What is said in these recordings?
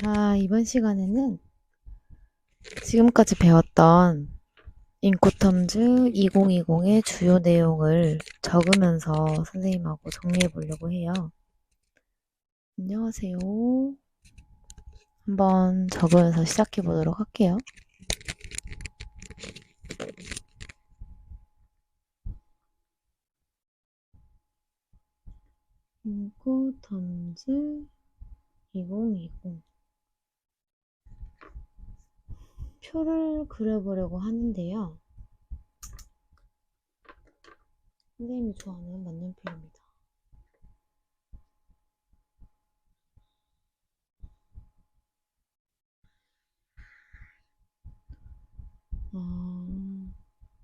자, 이번 시간에는 지금까지 배웠던 인코텀즈 2020의 주요 내용을 적으면서 선생님하고 정리해 보려고 해요. 안녕하세요. 한번 적으면서 시작해 보도록 할게요. 인코텀즈 2020 표를 그려보려고 하는데요. 선생님이 좋아하는 만년필입니다.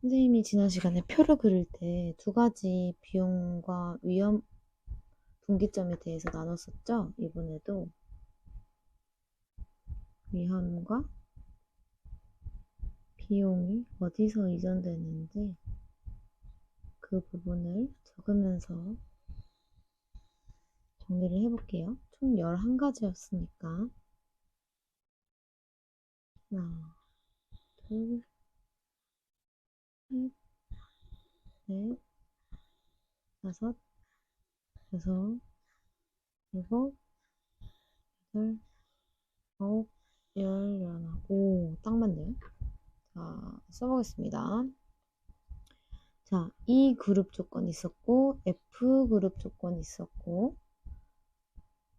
선생님이 지난 시간에 표를 그릴 때 두 가지 비용과 위험 분기점에 대해서 나눴었죠? 이번에도 위험과 비용이 어디서 이전되는지 그 부분을 적으면서 정리를 해볼게요. 총 11가지였으니까 하나, 둘, 셋, 넷, 다섯, 여섯, 일곱, 여덟, 아홉, 열, 열하나. 오, 딱 맞네요. 자, 써보겠습니다. 자, E 그룹 조건이 있었고, F 그룹 조건이 있었고,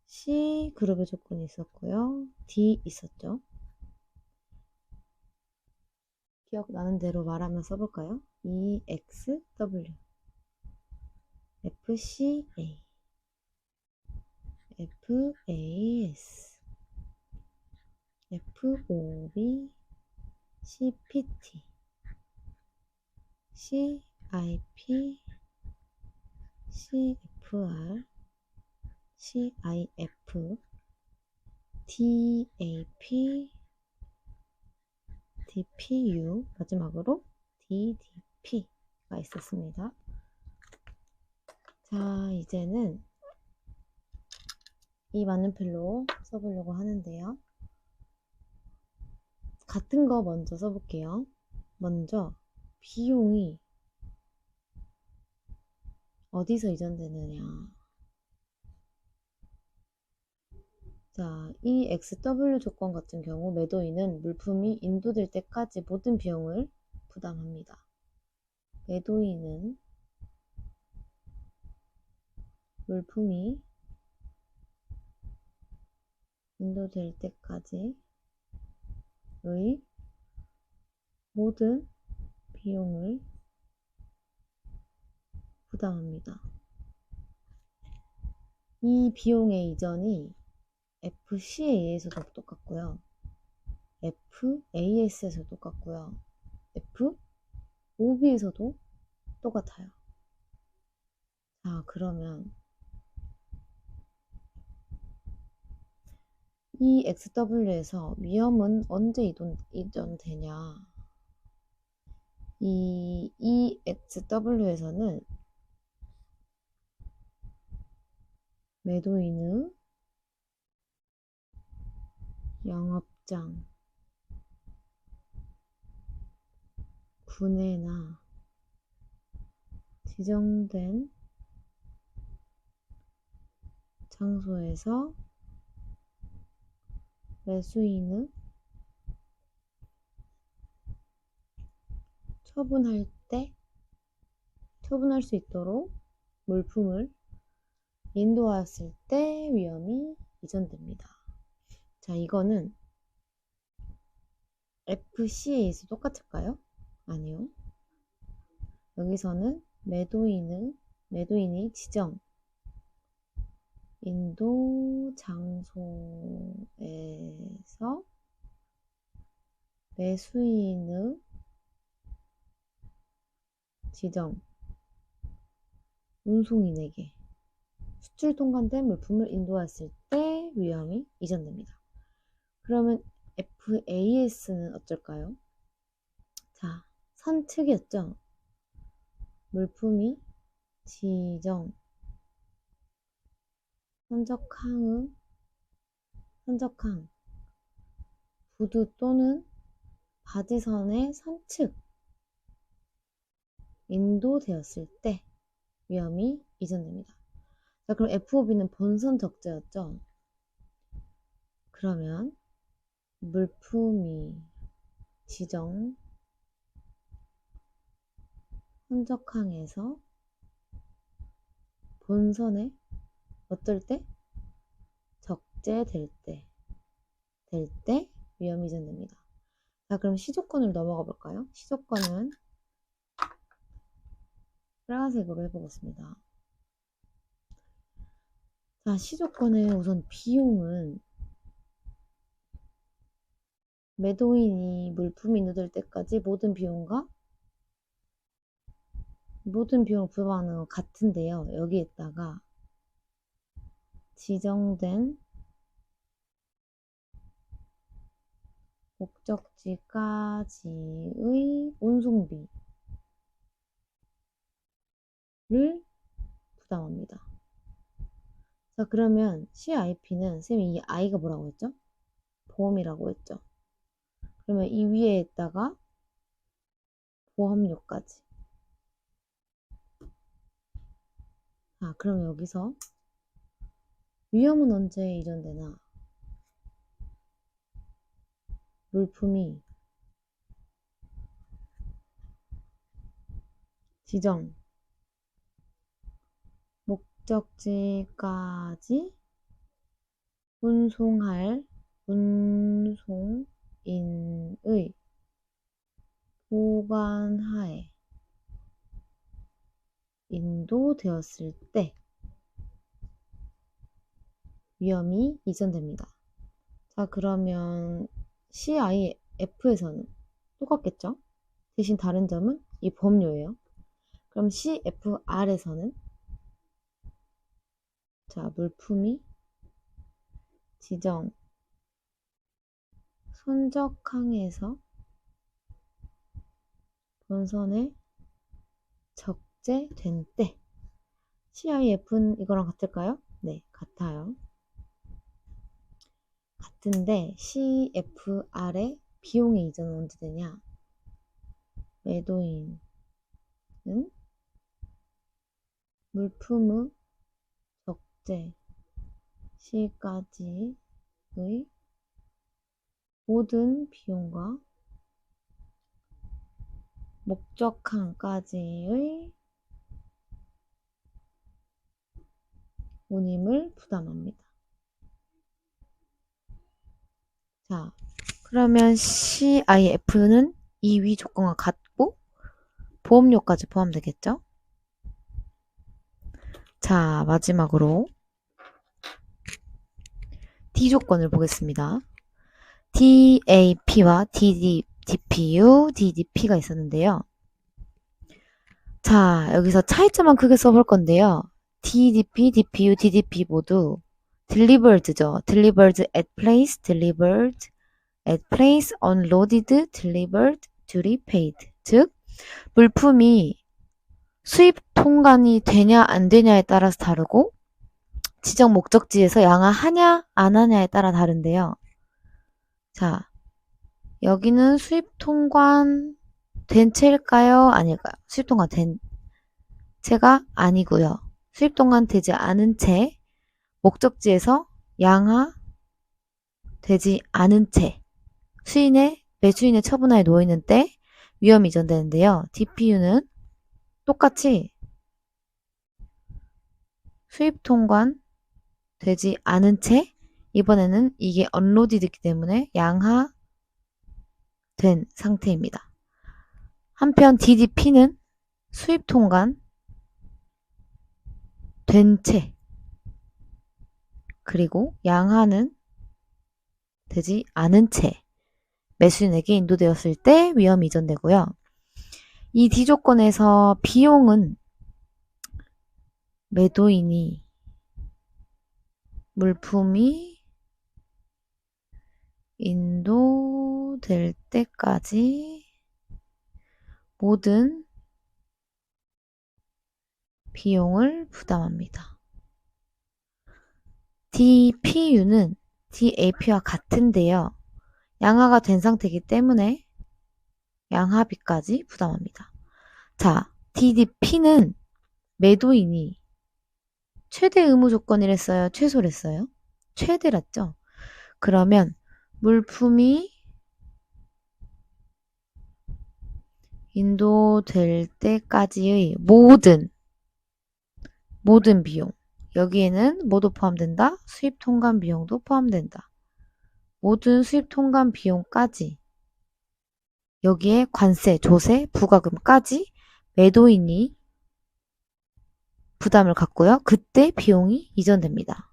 C 그룹의 조건이 있었고요. D 있었죠. 기억나는 대로 말하면 써볼까요? EXW, FCA, FAS, FOB, CPT, CIP, CFR, CIF, DAP, DPU, 마지막으로 DDP가 있었습니다. 자, 이제는 이 만년필로 써보려고 하는데요. 같은 거 먼저 써볼게요. 먼저 비용이 어디서 이전되느냐. 자, 이 XW 조건 같은 경우 매도인은 물품이 인도될 때까지 모든 비용을 부담합니다. 매도인은 물품이 인도될 때까지의 모든 비용을 부담합니다. 이 비용의 이전이 FCA에서도 똑같고요. FAS에서도 똑같고요. FOB에서도 똑같아요. 자, 그러면 이 XW에서 위험은 언제 이전되냐? 이 EXW에서는 매도인의 영업장, 구내나 지정된 장소에서 매수인의 처분할 수 있도록 물품을 인도하였을 때 위험이 이전됩니다. 자, 이거는 FCA에서 똑같을까요? 아니요. 여기서는 매도인이 지정 인도 장소에서 매수인의 지정 운송인에게 수출 통관된 물품을 인도했을 때 위험이 이전됩니다. 그러면 FAS는 어쩔까요? 자, 선특이었죠. 물품이 지정 선적항 구두 또는 바지선의 선측, 인도되었을 때 위험이 이전됩니다. 자, 그럼 FOB는 본선 적재였죠? 그러면 물품이 지정 선적항에서 본선에 어떨 때? 적재될 때 위험이 이전됩니다. 자, 그럼 시조건을 넘어가 볼까요? 시조건은 빨간색으로 해보겠습니다. 자, 시조건의 우선 비용은 매도인이 물품이 인도될 때까지 모든 비용을 부담하는 것 같은데요. 여기에다가 지정된 목적지까지의 운송비를 부담합니다. 자, 그러면 CIP는 쌤이 이 I가 뭐라고 했죠? 보험이라고 했죠. 그러면 이 위에다가 보험료까지. 자, 그럼 여기서 위험은 언제 이전되나? 물품이 지정 목적지까지 운송할 운송인의 보관하에 인도되었을 때 위험이 이전됩니다. 자, 그러면 CIF에서는 똑같겠죠? 대신 다른 점은 이 보험료예요. 그럼 CFR에서는 자, 물품이 지정 선적항에서 본선에 적재된 때 CIF는 이거랑 같을까요? 네, 같아요. 같은데 CFR의 비용의 이전은 언제 되냐? 매도인은 물품의 적재 시까지의 모든 비용과 목적항까지의 운임을 부담합니다. 자, 그러면 CIF는 이 위 조건과 같고 보험료까지 포함되겠죠? 자, 마지막으로 D 조건을 보겠습니다. DAP와 DPU, DDP가 있었는데요. 자, 여기서 차이점만 크게 써볼 건데요. DDP, DPU, DDP 모두 delivered죠. delivered at place, delivered at place, unloaded, delivered, duty paid. 즉, 물품이 수입 통관이 되냐 안 되냐에 따라서 다르고 지정 목적지에서 양화하냐 안 하냐에 따라 다른데요. 자, 여기는 수입 통관 된 채일까요? 아닐까요? 수입 통관 된 채가 아니고요. 수입 통관 되지 않은 채 목적지에서 양화되지 않은 채 매수인의 처분하에 놓이는 때 위험이 이전되는데요. DPU는 똑같이 수입 통관 되지 않은 채 이번에는 이게 언로디드이기 때문에 양화된 상태입니다. 한편 DDP는 수입 통관 된 채 그리고 양화는 되지 않은 채 매수인에게 인도되었을 때 위험이 이전되고요. 이 D 조건에서 비용은 매도인이 물품이 인도될 때까지 모든 비용을 부담합니다. DPU는 DAP와 같은데요. 양하가 된 상태이기 때문에 양하비까지 부담합니다. 자, DDP는 매도인이 최대 의무 조건이랬어요? 최소랬어요? 최대랐죠? 그러면 물품이 인도될 때까지의 모든 비용. 여기에는 뭐도 포함된다? 수입 통관 비용도 포함된다. 모든 수입 통관 비용까지 여기에 관세, 조세, 부가금까지 매도인이 부담을 갖고요. 그때 비용이 이전됩니다.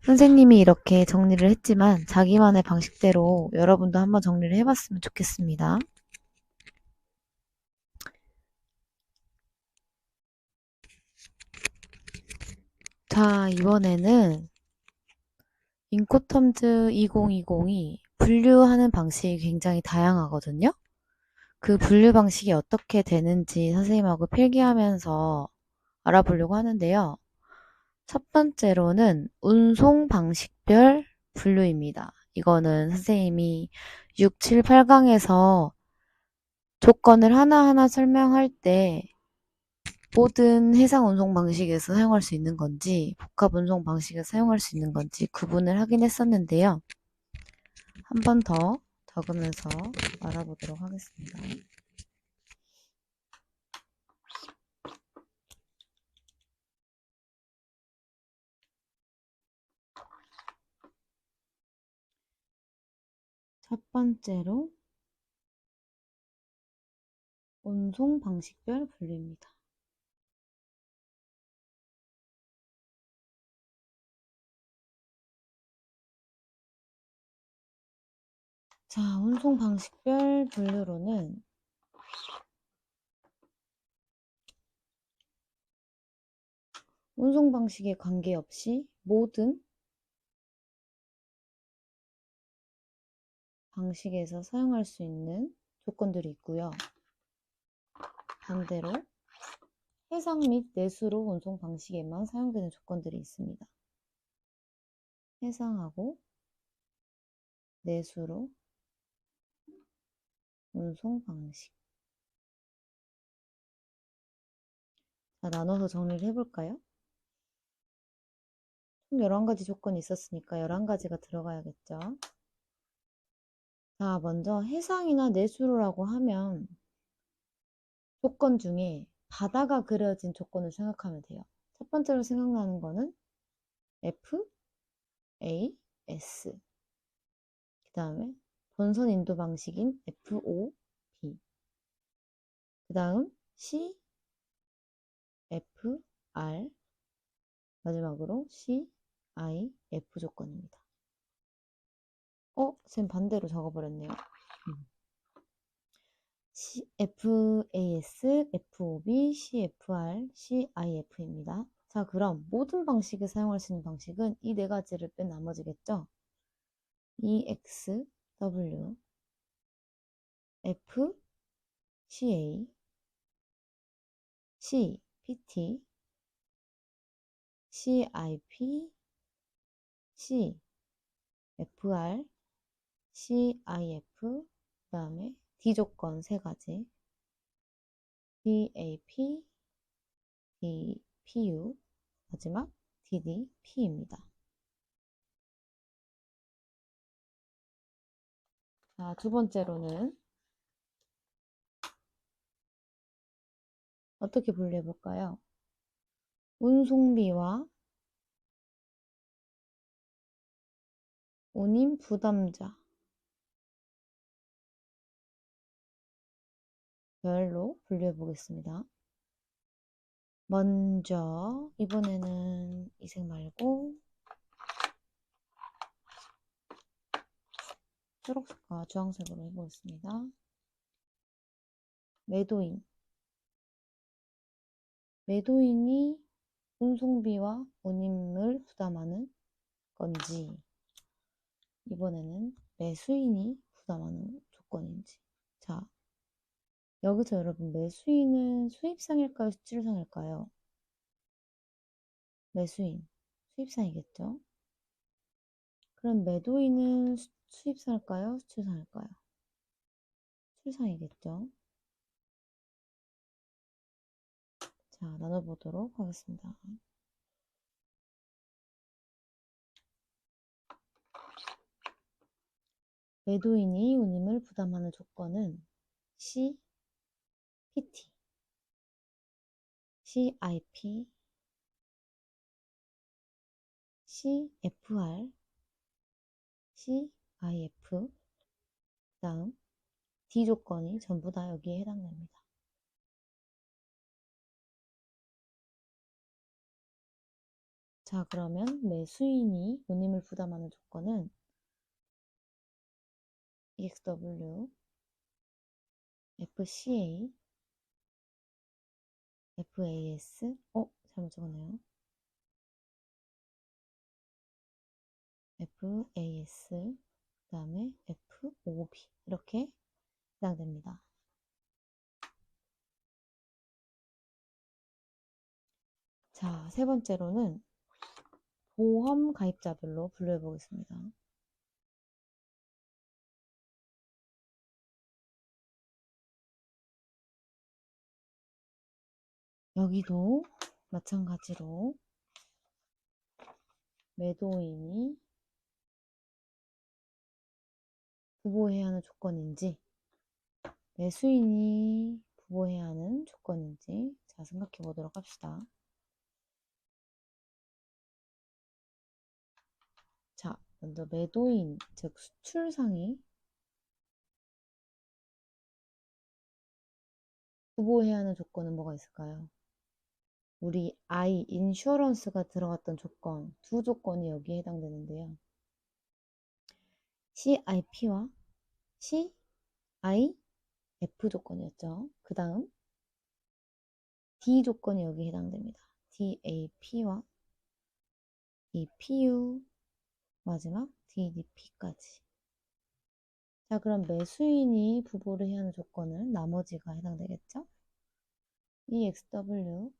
선생님이 이렇게 정리를 했지만 자기만의 방식대로 여러분도 한번 정리를 해봤으면 좋겠습니다. 자, 이번에는 인코텀즈 2020이 분류하는 방식이 굉장히 다양하거든요. 그 분류 방식이 어떻게 되는지 선생님하고 필기하면서 알아보려고 하는데요. 첫 번째로는 운송 방식별 분류입니다. 이거는 선생님이 6, 7, 8강에서 조건을 하나하나 설명할 때 모든 해상 운송 방식에서 사용할 수 있는 건지 복합 운송 방식에서 사용할 수 있는 건지 구분을 하긴 했었는데요. 한 번 더 적으면서 알아보도록 하겠습니다. 첫 번째로 운송 방식별 분류입니다. 자, 운송 방식별 분류로는 운송 방식에 관계없이 모든 방식에서 사용할 수 있는 조건들이 있고요. 반대로 해상 및 내수로 운송 방식에만 사용되는 조건들이 있습니다. 해상하고 내수로 운송 방식. 자, 나눠서 정리를 해볼까요? 총 11가지 조건이 있었으니까 11가지가 들어가야겠죠. 자, 먼저 해상이나 내수로라고 하면 조건 중에 바다가 그려진 조건을 생각하면 돼요. 첫 번째로 생각나는 거는 F, A, S. 그 다음에 본선 인도 방식인 FO, B. 그 다음 C, F, R. 마지막으로 C, I, F 조건입니다. 쌤 반대로 적어버렸네요. FAS, FOB, CFR, CIF입니다. 자, 그럼 모든 방식에 사용할 수 있는 방식은 이 네 가지를 뺀 나머지겠죠? EX, W, F, CA, C, PT, CIP, C, FR, CIF, 그 다음에 D 조건 세 가지, DAP, DPU, 마지막 DDP입니다. 자, 두 번째로는 어떻게 분류해 볼까요? 운송비와 운임 부담자 별로 분류해 보겠습니다. 먼저 이번에는 이 색 말고 초록색과 주황색으로 해보겠습니다. 매도인이 운송비와 운임을 부담하는 건지, 이번에는 매수인이 부담하는 조건인지. 자, 여기서 여러분 매수인은 수입상일까요? 수출상일까요? 매수인, 수입상이겠죠? 그럼 매도인은 수입상일까요? 수출상일까요? 수출상이겠죠? 자, 나눠보도록 하겠습니다. 매도인이 운임을 부담하는 조건은 C, PT, CIP, CFR, CIF, 그 다음 D 조건이 전부 다 여기에 해당됩니다. 자, 그러면 매수인이 운임을 부담하는 조건은 EXW, FCA, FAS, 잘못 적었네요. FAS, 그 다음에 FOB 이렇게 해당됩니다. 자, 세 번째로는 보험 가입자별로 분류해 보겠습니다. 여기도 마찬가지로 매도인이 부보해야 하는 조건인지 매수인이 부보해야 하는 조건인지 자, 생각해 보도록 합시다. 자, 먼저 매도인, 즉 수출상이 부보해야 하는 조건은 뭐가 있을까요? 우리 인슈어런스가 들어갔던 조건, 두 조건이 여기에 해당되는데요. CIP와 CIF 조건이었죠. 그 다음 D 조건이 여기에 해당됩니다. DAP와 DPU, 마지막 DDP까지. 자, 그럼 매수인이 부보를 해야 하는 조건은 나머지가 해당되겠죠? EXW,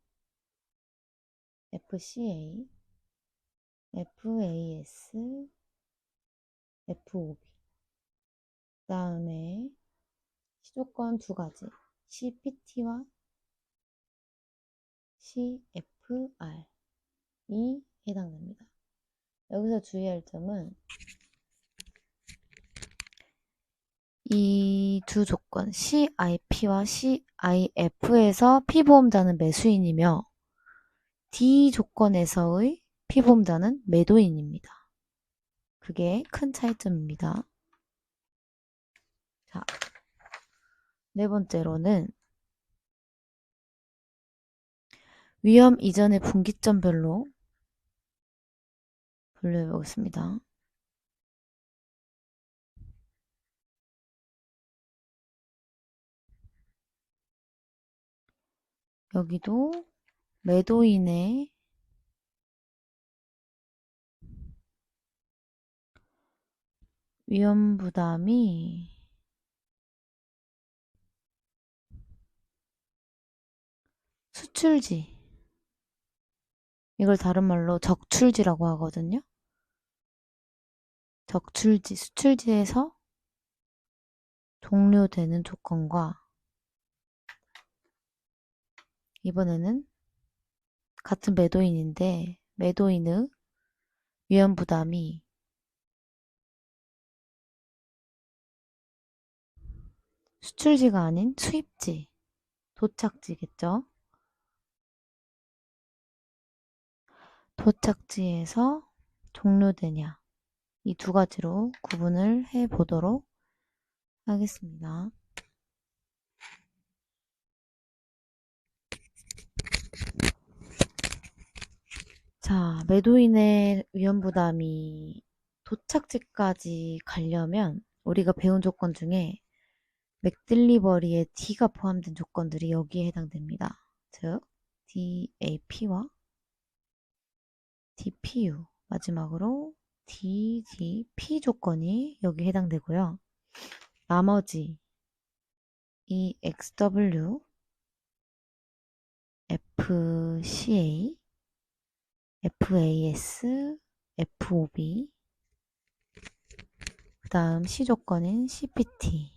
FCA, FAS, FOB. 그 다음에 시조건 두 가지, CPT와 CFR이 해당됩니다. 여기서 주의할 점은 이 두 조건, CIP와 CIF에서 피보험자는 매수인이며 D 조건에서의 피보험자는 매도인입니다. 그게 큰 차이점입니다. 자, 네 번째로는 위험 이전의 분기점별로 분류해 보겠습니다. 여기도 매도인의 위험 부담이 수출지, 이걸 다른 말로 적출지라고 하거든요. 적출지, 수출지에서 종료되는 조건과 이번에는 같은 매도인인데 매도인의 위험 부담이 수출지가 아닌 수입지, 도착지겠죠. 도착지에서 종료되냐, 이 두 가지로 구분을 해 보도록 하겠습니다. 자, 매도인의 위험 부담이 도착지까지 가려면 우리가 배운 조건 중에 맥딜리버리에 D가 포함된 조건들이 여기에 해당됩니다. 즉, DAP와 DPU, 마지막으로 DDP 조건이 여기 해당되고요. 나머지 EXW, FCA, FAS, FOB, 그 다음 C 조건인 CPT,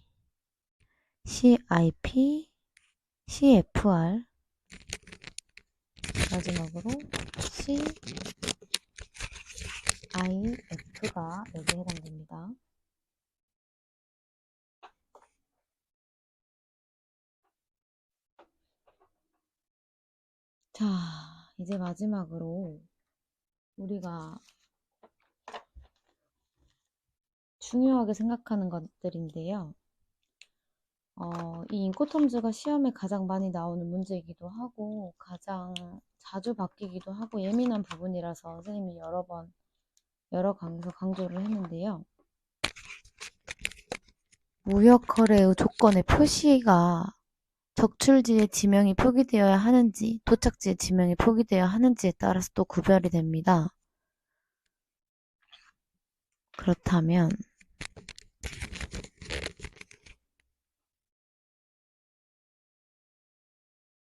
CIP, CFR, 마지막으로 CIF가 여기에 해당됩니다. 자, 이제 마지막으로 우리가 중요하게 생각하는 것들인데요. 이 인코텀즈가 시험에 가장 많이 나오는 문제이기도 하고 가장 자주 바뀌기도 하고 예민한 부분이라서 선생님이 여러 강에서 강조를 했는데요. 무역거래의 조건의 표시가 적출지에 지명이 표기되어야 하는지 도착지에 지명이 표기되어야 하는지에 따라서 또 구별이 됩니다. 그렇다면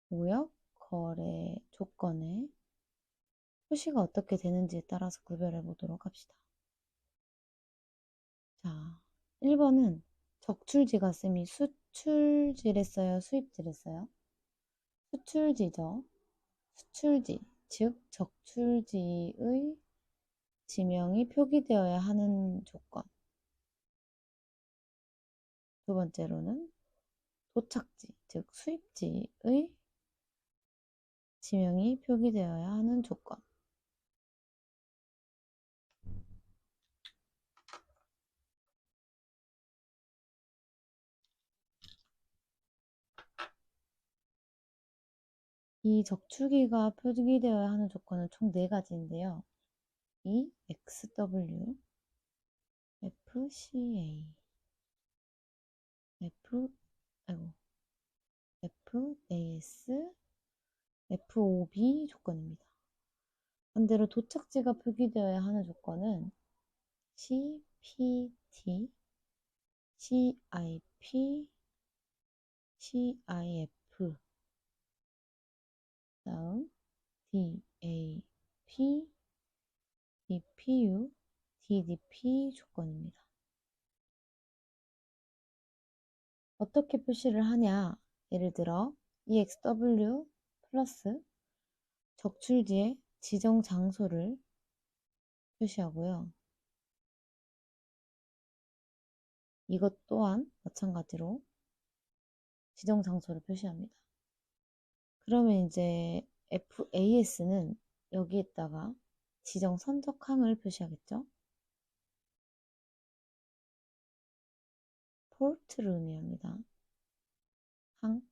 무역거래 조건의 표시가 어떻게 되는지에 따라서 구별해 보도록 합시다. 자, 1번은 적출지가 쌤이 수출지랬어요? 수입지랬어요? 수출지죠. 수출지, 즉 적출지의 지명이 표기되어야 하는 조건. 두 번째로는 도착지, 즉 수입지의 지명이 표기되어야 하는 조건. 이 적출기가 표기되어야 하는 조건은 총 4가지인데요. 이 XW, FCA, FAS, FOB 조건입니다. 반대로 도착지가 표기되어야 하는 조건은 CPT, CIP, CIF, 다음 DAP, DPU, DDP 조건입니다. 어떻게 표시를 하냐? 예를 들어 EXW 플러스 적출지의 지정 장소를 표시하고요. 이것 또한 마찬가지로 지정 장소를 표시합니다. 그러면 이제 FAS는 여기에다가 지정 선적항을 표시하겠죠? 포트를 의미합니다. 항.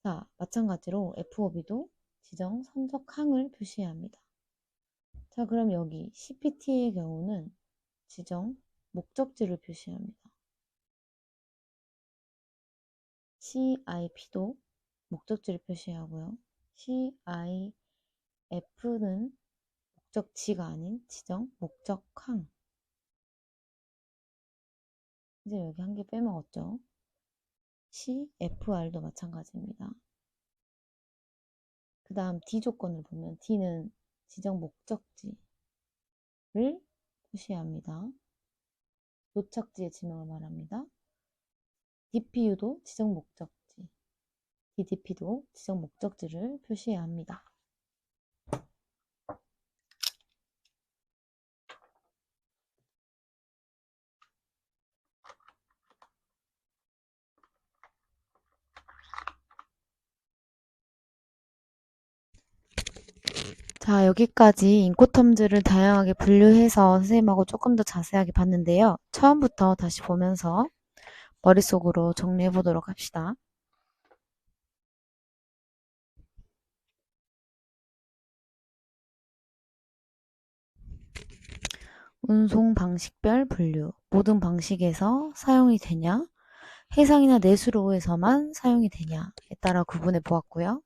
자, 마찬가지로 FOB도 지정 선적항을 표시해야 합니다. 자, 그럼 여기 CPT의 경우는 지정 목적지를 표시합니다. CIP도 목적지를 표시하고요. CIF는 목적지가 아닌 지정 목적항. 이제 여기 한 개 빼먹었죠. CFR도 마찬가지입니다. 그 다음 D 조건을 보면 D는 지정 목적지를 표시합니다. 도착지의 지명을 말합니다. DPU도 지정 목적지, DDP도 지정 목적지를 표시해야 합니다. 자, 여기까지 인코텀즈를 다양하게 분류해서 선생님하고 조금 더 자세하게 봤는데요. 처음부터 다시 보면서 머릿속으로 정리해 보도록 합시다. 운송 방식별 분류. 모든 방식에서 사용이 되냐? 해상이나 내수로에서만 사용이 되냐에 따라 구분해 보았고요.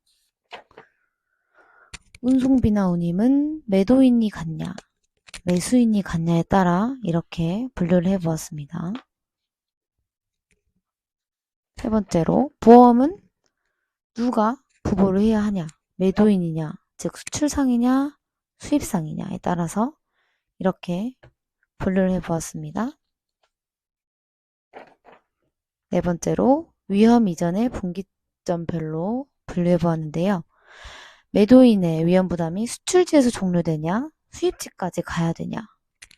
운송비나 운임은 매도인이 갖냐, 매수인이 갖냐에 따라 이렇게 분류를 해 보았습니다. 세 번째로 보험은 누가 부보를 해야 하냐? 매도인이냐, 즉 수출상이냐, 수입상이냐에 따라서 이렇게 분류를 해보았습니다. 네 번째로 위험 이전의 분기점별로 분류해보았는데요. 매도인의 위험 부담이 수출지에서 종료되냐, 수입지까지 가야 되냐.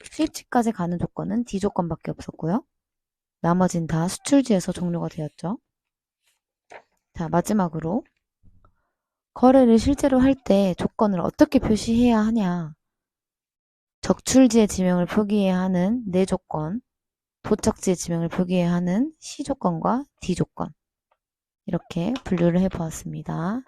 수입지까지 가는 조건은 D 조건밖에 없었고요. 나머진 다 수출지에서 종료가 되었죠. 자, 마지막으로 거래를 실제로 할 때 조건을 어떻게 표시해야 하냐. 적출지의 지명을 표기해야 하는 네 조건, 도착지의 지명을 표기해야 하는 C 조건과 D 조건 이렇게 분류를 해보았습니다.